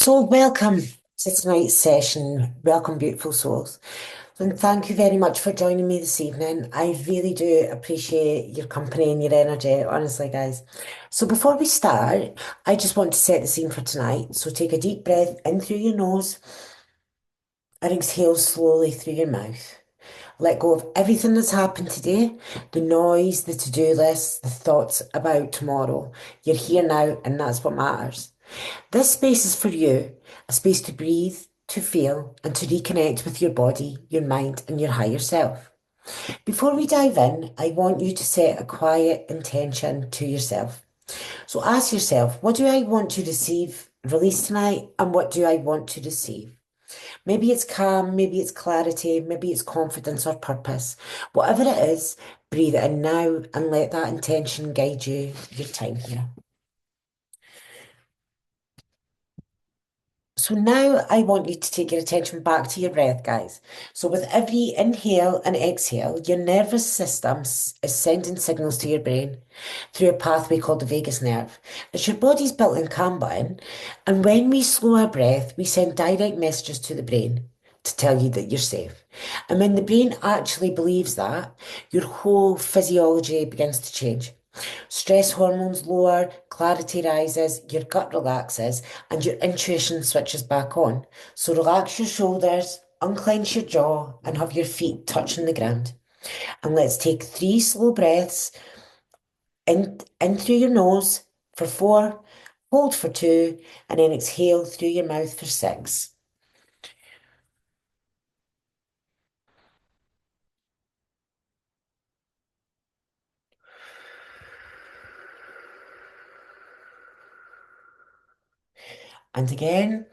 So, welcome to tonight's session. Welcome, beautiful souls. And thank you very much for joining me this evening. I really do appreciate your company and your energy, honestly, guys. So, before we start, I just want to set the scene for tonight. So, take a deep breath in through your nose and exhale slowly through your mouth. Let go of everything that's happened today, the noise, the to-do list, the thoughts about tomorrow. You're here now, and that's what matters. This space is for you, a space to breathe, to feel, and to reconnect with your body, your mind, and your higher self. Before we dive in, I want you to set a quiet intention to yourself. So ask yourself, what do I want to receive, release tonight, and what do I want to receive? Maybe it's calm, maybe it's clarity, maybe it's confidence or purpose. Whatever it is, breathe it in now and let that intention guide you your time here. So now I want you to take your attention back to your breath, guys. So with every inhale and exhale, your nervous system is sending signals to your brain through a pathway called the vagus nerve. It's your body's built-in calm button, and when we slow our breath, we send direct messages to the brain to tell you that you're safe. And when the brain actually believes that, your whole physiology begins to change. Stress hormones lower, clarity rises, your gut relaxes, and your intuition switches back on. So relax your shoulders, unclench your jaw, and have your feet touching the ground. And let's take 3 slow breaths in through your nose for 4, hold for 2, and then exhale through your mouth for 6. And again,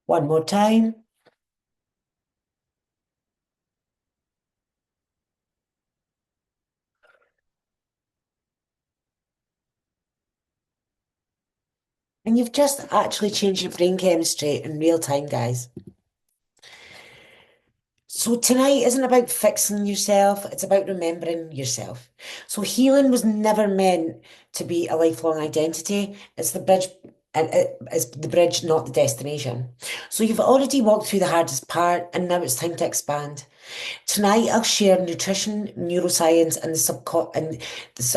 one more time. And you've just actually changed your brain chemistry in real time, guys. So tonight isn't about fixing yourself, it's about remembering yourself. So healing was never meant to be a lifelong identity. It's the bridge, and it's the bridge, not the destination. So you've already walked through the hardest part, and now it's time to expand. Tonight I'll share nutrition, neuroscience, and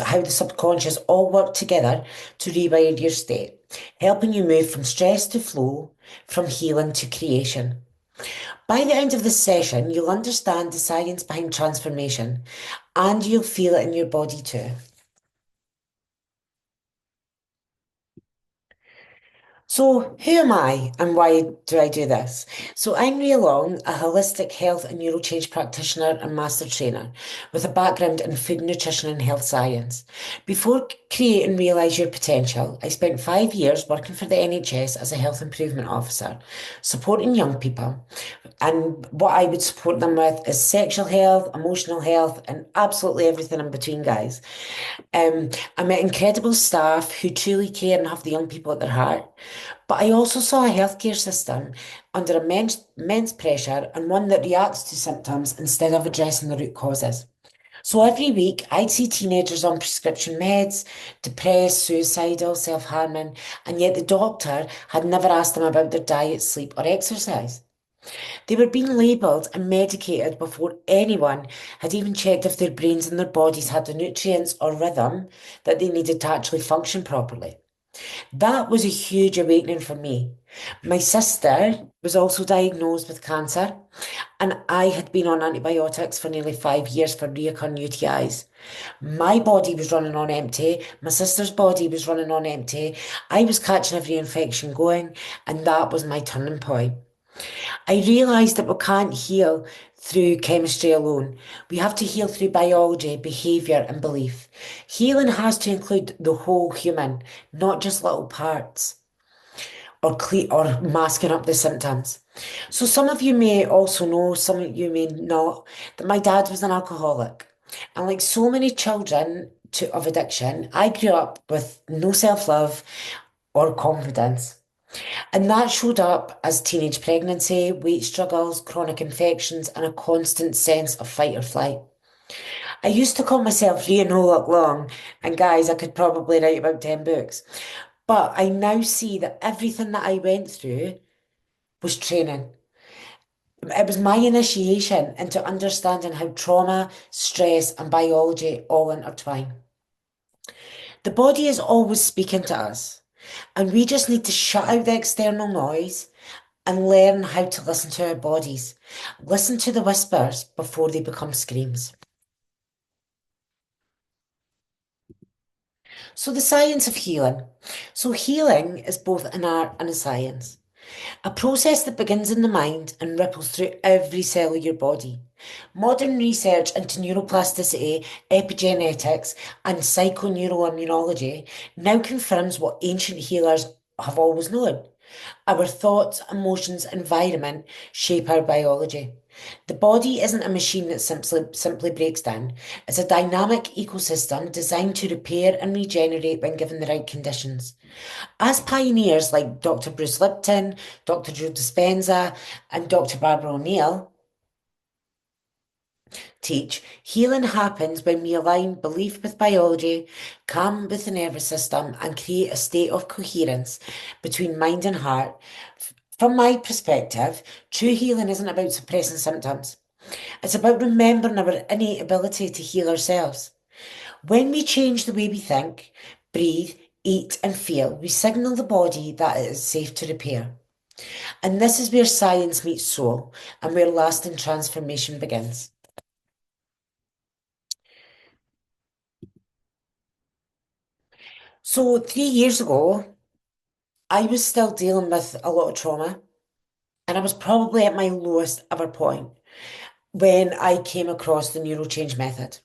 how the subconscious all work together to rewire your state, helping you move from stress to flow, from healing to creation. By the end of this session, you'll understand the science behind transformation and you'll feel it in your body too. So, who am I and why do I do this? So, I'm Rheal Long, a holistic health and neurochange practitioner and master trainer with a background in food, nutrition, and health science. Before creating Rhealise Your Potential, I spent 5 years working for the NHS as a health improvement officer, supporting young people. And what I would support them with is sexual health, emotional health, and absolutely everything in between, guys. I met incredible staff who truly care and have the young people at their heart. But I also saw a healthcare system under immense pressure and one that reacts to symptoms instead of addressing the root causes. So every week, I'd see teenagers on prescription meds, depressed, suicidal, self-harming, and yet the doctor had never asked them about their diet, sleep, or exercise. They were being labelled and medicated before anyone had even checked if their brains and their bodies had the nutrients or rhythm that they needed to actually function properly. That was a huge awakening for me. My sister was also diagnosed with cancer, and I had been on antibiotics for nearly 5 years for recurrent UTIs. My body was running on empty, my sister's body was running on empty. I was catching every infection going, and that was my turning point. I realised that we can't heal through chemistry alone. We have to heal through biology, behaviour, and belief. Healing has to include the whole human, not just little parts or masking up the symptoms. So some of you may also know, some of you may not, that my dad was an alcoholic. And like so many children of addiction, I grew up with no self-love or confidence. And that showed up as teenage pregnancy, weight struggles, chronic infections, and a constant sense of fight or flight. I used to call myself Rhea no luck long, and guys, I could probably write about 10 books. But I now see that everything that I went through was training. It was my initiation into understanding how trauma, stress, and biology all intertwine. The body is always speaking to us, and we just need to shut out the external noise and learn how to listen to our bodies. Listen to the whispers before they become screams. So, the science of healing. So, healing is both an art and a science. A process that begins in the mind and ripples through every cell of your body. Modern research into neuroplasticity, epigenetics, and psychoneuroimmunology now confirms what ancient healers have always known. Our thoughts, emotions, environment shape our biology. The body isn't a machine that simply breaks down. It's a dynamic ecosystem designed to repair and regenerate when given the right conditions. As pioneers like Dr. Bruce Lipton, Dr. Joe Dispenza, and Dr. Barbara O'Neill teach, healing happens when we align belief with biology, calm with the nervous system, and create a state of coherence between mind and heart. From my perspective, true healing isn't about suppressing symptoms. It's about remembering our innate ability to heal ourselves. When we change the way we think, breathe, eat, and feel, we signal the body that it is safe to repair. And this is where science meets soul and where lasting transformation begins. So, 3 years ago, I was still dealing with a lot of trauma, and I was probably at my lowest ever point when I came across the neurochange method.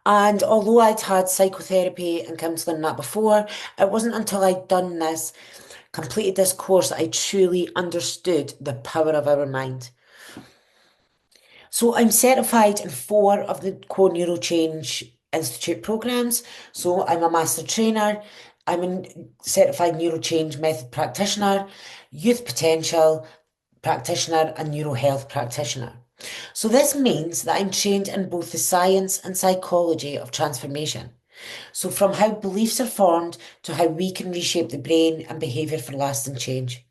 And although I'd had psychotherapy and counselling that before, it wasn't until I'd done this, completed this course, that I truly understood the power of our mind. So I'm certified in 4 of the Core Neurochange Institute programs. So I'm a master trainer, I'm a certified neurochange method practitioner, youth potential practitioner, and neurohealth practitioner. So this means that I'm trained in both the science and psychology of transformation. So from how beliefs are formed to how we can reshape the brain and behaviour for lasting change.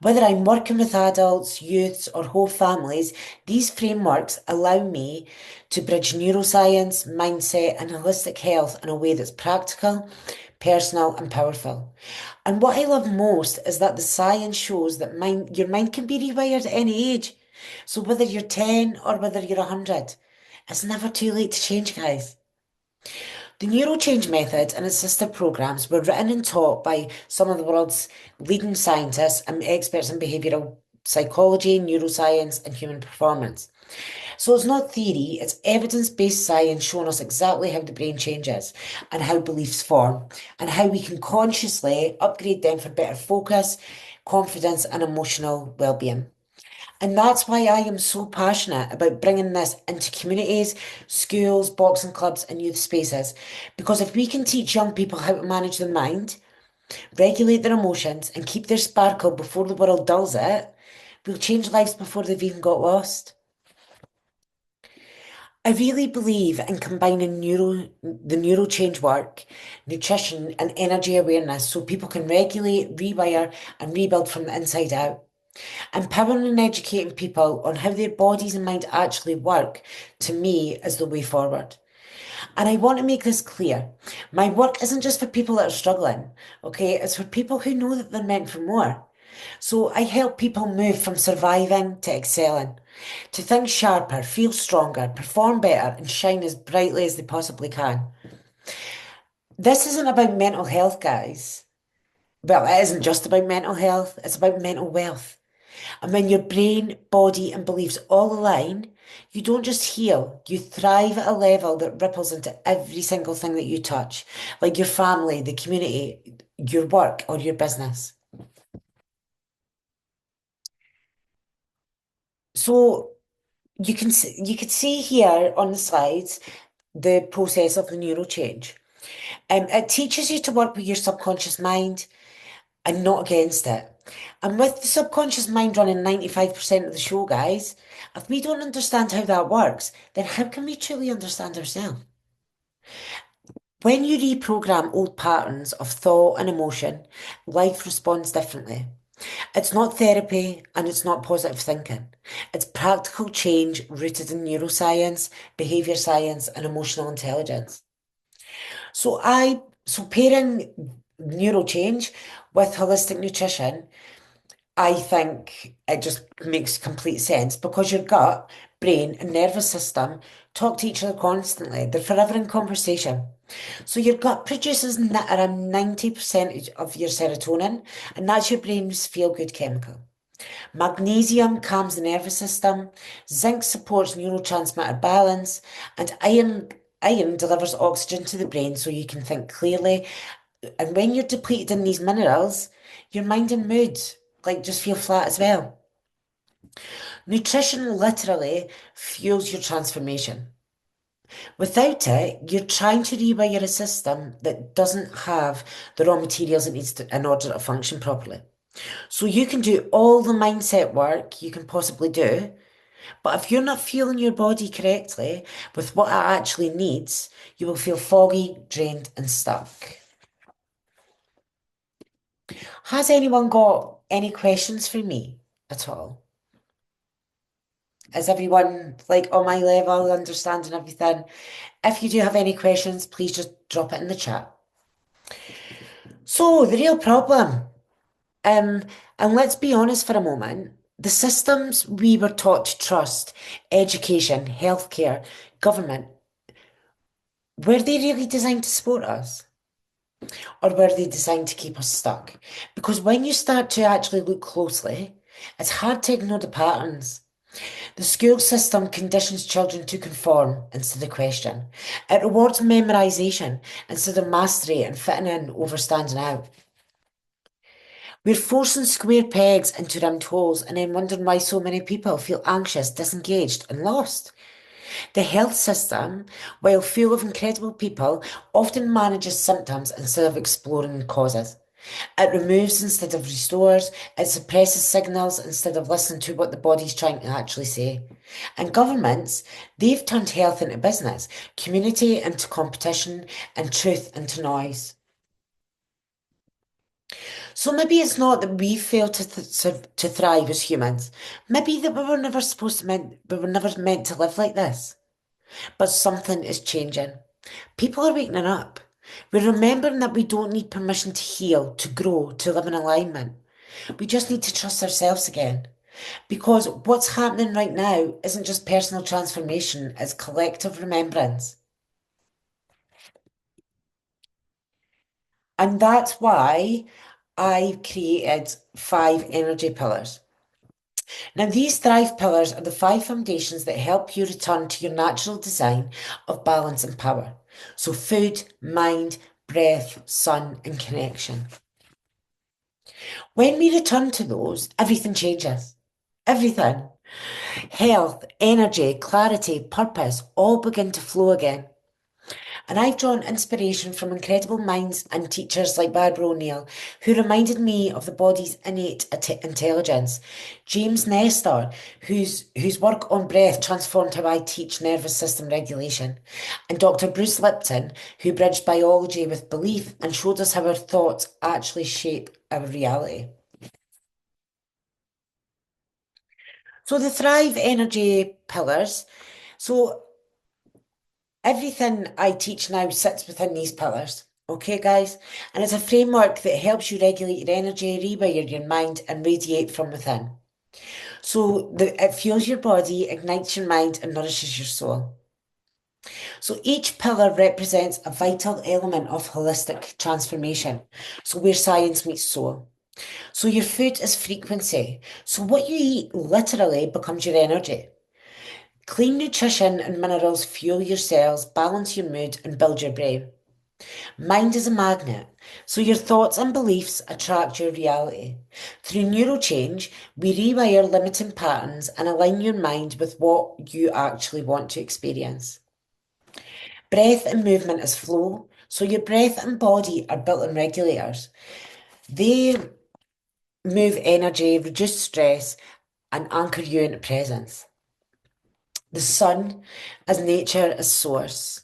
Whether I'm working with adults, youths, or whole families, these frameworks allow me to bridge neuroscience, mindset, and holistic health in a way that's practical, personal, and powerful. And what I love most is that the science shows that your mind can be rewired at any age. So whether you're 10 or whether you're 100, it's never too late to change, guys. The Neurochange method and its sister programs were written and taught by some of the world's leading scientists and experts in behavioral psychology, neuroscience, and human performance. So it's not theory, it's evidence-based science showing us exactly how the brain changes and how beliefs form and how we can consciously upgrade them for better focus, confidence, and emotional well-being. And that's why I am so passionate about bringing this into communities, schools, boxing clubs, and youth spaces. Because if we can teach young people how to manage their mind, regulate their emotions, and keep their sparkle before the world dulls it, we'll change lives before they've even got lost. I really believe in combining the neuro change work, nutrition, and energy awareness so people can regulate, rewire, and rebuild from the inside out. Empowering and educating people on how their bodies and mind actually work, to me, is the way forward. And I want to make this clear. My work isn't just for people that are struggling, okay? It's for people who know that they're meant for more. So I help people move from surviving to excelling, to think sharper, feel stronger, perform better, and shine as brightly as they possibly can. This isn't about mental health, guys. Well, it isn't just about mental health, it's about mental wealth. And when your brain, body, and beliefs all align, you don't just heal, you thrive at a level that ripples into every single thing that you touch, like your family, the community, your work, or your business. So you could see here on the slides the process of the neuro change. It teaches you to work with your subconscious mind. I'm not against it. And with the subconscious mind running 95% of the show, guys, if we don't understand how that works, then how can we truly understand ourselves? When you reprogram old patterns of thought and emotion, life responds differently. It's not therapy and it's not positive thinking. It's practical change rooted in neuroscience, behavior science, and emotional intelligence. So pairing neuro change with holistic nutrition, I think it just makes complete sense because your gut, brain, and nervous system talk to each other constantly. They're forever in conversation. So your gut produces around 90% of your serotonin, and that's your brain's feel-good chemical. Magnesium calms the nervous system, zinc supports neurotransmitter balance, and iron delivers oxygen to the brain so you can think clearly. And when you're depleted in these minerals, your mind and mood just feel flat as well. Nutrition literally fuels your transformation. Without it, you're trying to rewire a system that doesn't have the raw materials it needs in order to function properly. So you can do all the mindset work you can possibly do, but if you're not fueling your body correctly with what it actually needs, you will feel foggy, drained, and stuck. Has anyone got any questions for me at all? Is everyone on my level, understanding everything? If you do have any questions, please just drop it in the chat. So, the real problem, um, and let's be honest for a moment, the systems we were taught to trust, education, healthcare, government, were they really designed to support us? Or were they designed to keep us stuck? Because when you start to actually look closely, it's hard to ignore the patterns. The school system conditions children to conform instead of question. It rewards memorization instead of mastery and fitting in over standing out. We're forcing square pegs into round holes and then wondering why so many people feel anxious, disengaged, and lost. The health system, while full of incredible people, often manages symptoms instead of exploring causes. It removes instead of restores, it suppresses signals instead of listening to what the body's trying to actually say. And governments, they've turned health into business, community into competition, and truth into noise. So maybe it's not that we fail to thrive as humans. Maybe that we were never meant to live like this. But something is changing. People are waking up. We're remembering that we don't need permission to heal, to grow, to live in alignment. We just need to trust ourselves again. Because what's happening right now isn't just personal transformation, it's collective remembrance. And that's why I created 5 energy pillars. Now, these Thrive pillars are the 5 foundations that help you return to your natural design of balance and power. So, food, mind, breath, sun, and connection. When we return to those, everything changes. Everything. Health, energy, clarity, purpose all begin to flow again. And I've drawn inspiration from incredible minds and teachers like Barbara O'Neill, who reminded me of the body's innate intelligence. James Nestor, whose work on breath transformed how I teach nervous system regulation. And Dr. Bruce Lipton, who bridged biology with belief and showed us how our thoughts actually shape our reality. So the Thrive Energy pillars. So everything I teach now sits within these pillars. Okay, guys? And it's a framework that helps you regulate your energy, rewire your mind, and radiate from within. So it fuels your body, ignites your mind, and nourishes your soul. So each pillar represents a vital element of holistic transformation. So where science meets soul. So your food is frequency. So what you eat literally becomes your energy. Clean nutrition and minerals fuel your cells, balance your mood, and build your brain. Mind is a magnet, so your thoughts and beliefs attract your reality. Through neurochange, we rewire limiting patterns and align your mind with what you actually want to experience. Breath and movement is flow, so your breath and body are built-in regulators. They move energy, reduce stress, and anchor you into presence. The sun as nature as source.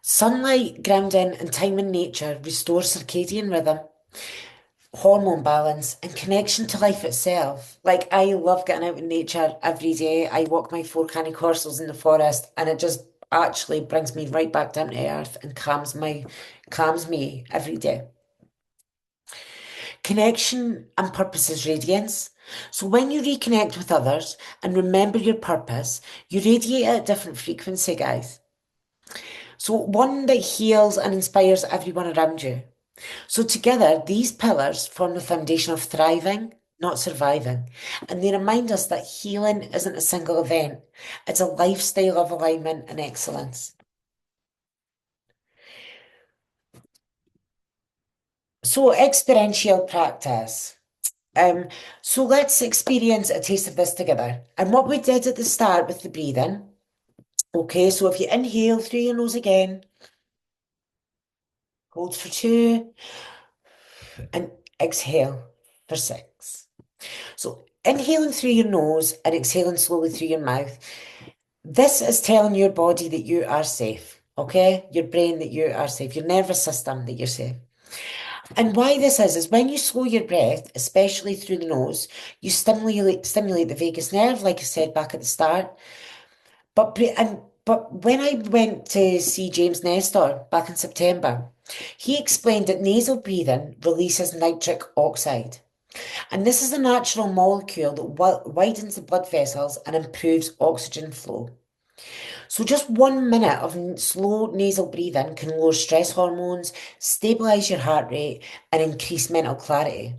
Sunlight, grounding, and time in nature restores circadian rhythm, hormone balance, and connection to life itself. Like, I love getting out in nature every day. I walk my 4 canny coursers in the forest, and it just actually brings me right back down to earth and calms me every day. Connection and purpose is radiance. So when you reconnect with others and remember your purpose, you radiate at a different frequency, guys. So one that heals and inspires everyone around you. So together, these pillars form the foundation of thriving, not surviving. And they remind us that healing isn't a single event. It's a lifestyle of alignment and excellence. So experiential practice. Um, so let's experience a taste of this together. And what we did at the start with the breathing. Okay, so if you inhale through your nose again, hold for 2, and exhale for 6. So inhaling through your nose and exhaling slowly through your mouth. This is telling your body that you are safe, okay? Your brain that you are safe, your nervous system that you're safe. And why this is when you slow your breath, especially through the nose, you stimulate the vagus nerve, like I said back at the start. But when I went to see James Nestor back in September, he explained that nasal breathing releases nitric oxide. And this is a natural molecule that widens the blood vessels and improves oxygen flow. So just 1 minute of slow nasal breathing can lower stress hormones, stabilize your heart rate, and increase mental clarity.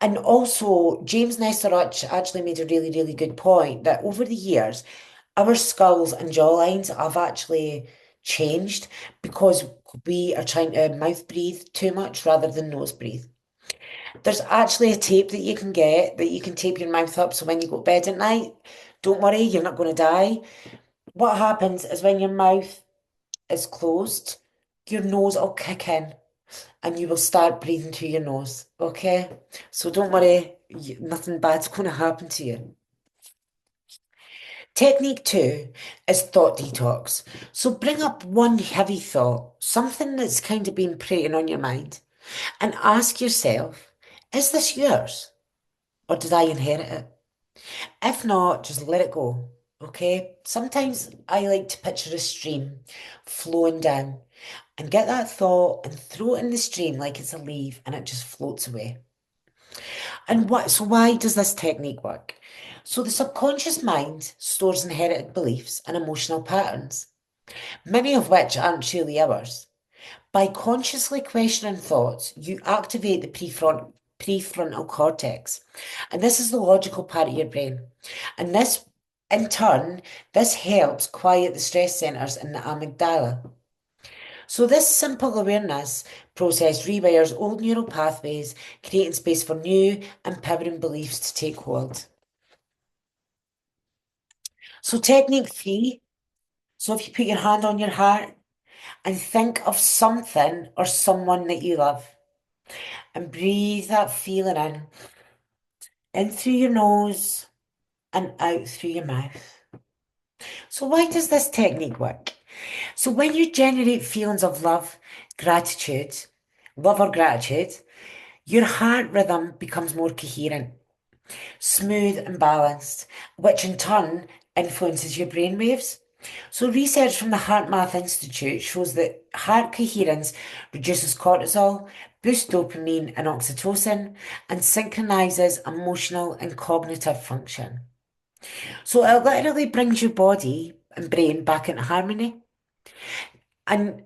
And also, James Nestor actually made a really, really good point that over the years, our skulls and jawlines have actually changed because we are trying to mouth breathe too much rather than nose breathe. There's actually a tape that you can get that you can tape your mouth up so when you go to bed at night, don't worry, you're not going to die. What happens is when your mouth is closed, your nose will kick in and you will start breathing through your nose. Okay? So don't worry, nothing bad's going to happen to you. Technique 2 is thought detox. So bring up one heavy thought, something that's kind of been preying on your mind, and ask yourself, is this yours or did I inherit it? If not, just let it go. Okay? Sometimes I like to picture a stream flowing down and get that thought and throw it in the stream like it's a leaf and it just floats away. So why does this technique work? So the subconscious mind stores inherited beliefs and emotional patterns, many of which aren't truly ours. By consciously questioning thoughts, you activate the prefrontal cortex, and this is the logical part of your brain. And in turn, this helps quiet the stress centers in the amygdala. So this simple awareness process rewires old neural pathways, creating space for new, empowering beliefs to take hold. So technique 3, so if you put your hand on your heart and think of something or someone that you love and breathe that feeling in through your nose and out through your mouth. So why does this technique work? So when you generate feelings of love or gratitude, your heart rhythm becomes more coherent, smooth and balanced, which in turn influences your brain waves. So research from the Heart Math Institute shows that heart coherence reduces cortisol, boosts dopamine and oxytocin, and synchronizes emotional and cognitive function. So it literally brings your body and brain back into harmony. And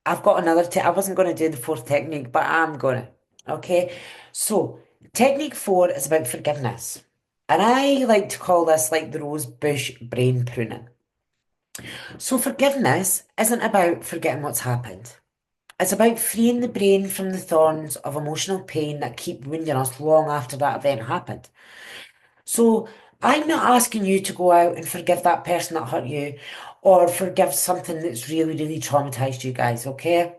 I've got I wasn't going to do the fourth technique, but I'm going to. Okay. So technique 4 is about forgiveness. And I like to call this like the rose bush brain pruning. So forgiveness isn't about forgetting what's happened. It's about freeing the brain from the thorns of emotional pain that keep wounding us long after that event happened. So I'm not asking you to go out and forgive that person that hurt you or forgive something that's really, really traumatized you guys, okay?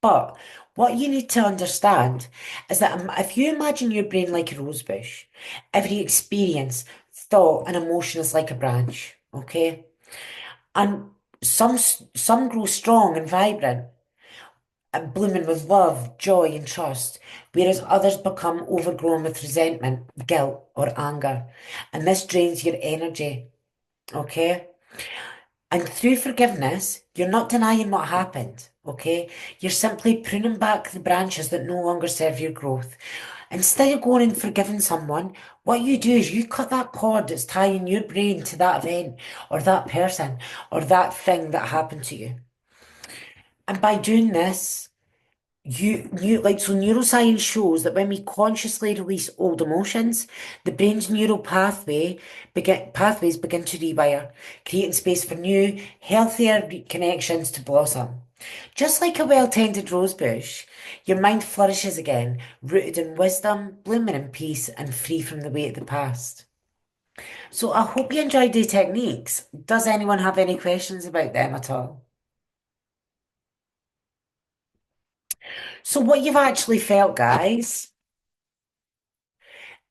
But What you need to understand is that if you imagine your brain like a rose bush, every experience, thought, and emotion is like a branch, okay? And some grow strong and vibrant and blooming with love, joy, and trust, whereas others become overgrown with resentment, guilt, or anger. And this drains your energy, okay? And through forgiveness, you're not denying what happened, okay? You're simply pruning back the branches that no longer serve your growth. Instead of going and forgiving someone, what you do is you cut that cord that's tying your brain to that event or that person or that thing that happened to you. And by doing this, so neuroscience shows that when we consciously release old emotions, the brain's neural pathways begin to rewire, creating space for new, healthier connections to blossom. Just like a well-tended rosebush, your mind flourishes again, rooted in wisdom, blooming in peace, and free from the weight of the past. So I hope you enjoyed the techniques. Does anyone have any questions about them at all? So what you've actually felt, guys,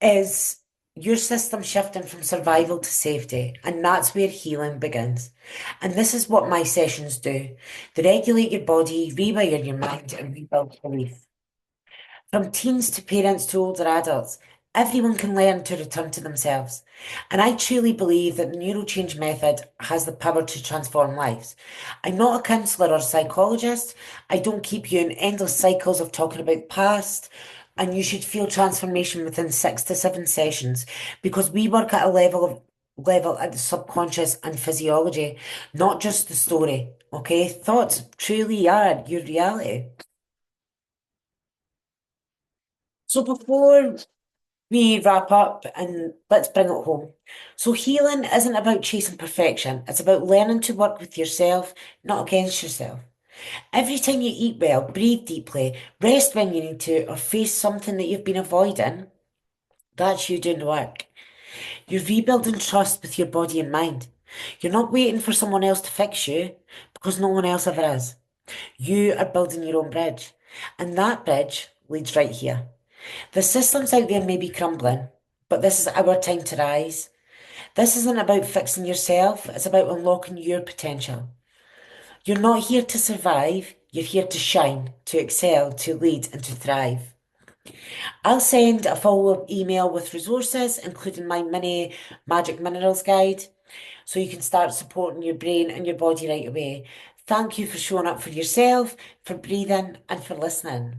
is your system shifting from survival to safety, and that's where healing begins. And this is what my sessions do. They regulate your body, rewire your mind, and rebuild belief. From teens to parents to older adults, everyone can learn to return to themselves. And I truly believe that the neurochange method has the power to transform lives. I'm not a counsellor or psychologist. I don't keep you in endless cycles of talking about the past. And you should feel transformation within 6 to 7 sessions because we work at a level at the subconscious and physiology, not just the story. Okay, thoughts truly are your reality. So before we wrap up and let's bring it home. So, healing isn't about chasing perfection, it's about learning to work with yourself, not against yourself. Every time you eat well, breathe deeply, rest when you need to, or face something that you've been avoiding, that's you doing the work. You're rebuilding trust with your body and mind. You're not waiting for someone else to fix you because no one else ever is. You are building your own bridge, and that bridge leads right here. The systems out there may be crumbling, but this is our time to rise. This isn't about fixing yourself, it's about unlocking your potential. You're not here to survive, you're here to shine, to excel, to lead, and to thrive. I'll send a follow-up email with resources, including my mini Magic Minerals guide, so you can start supporting your brain and your body right away. Thank you for showing up for yourself, for breathing, and for listening.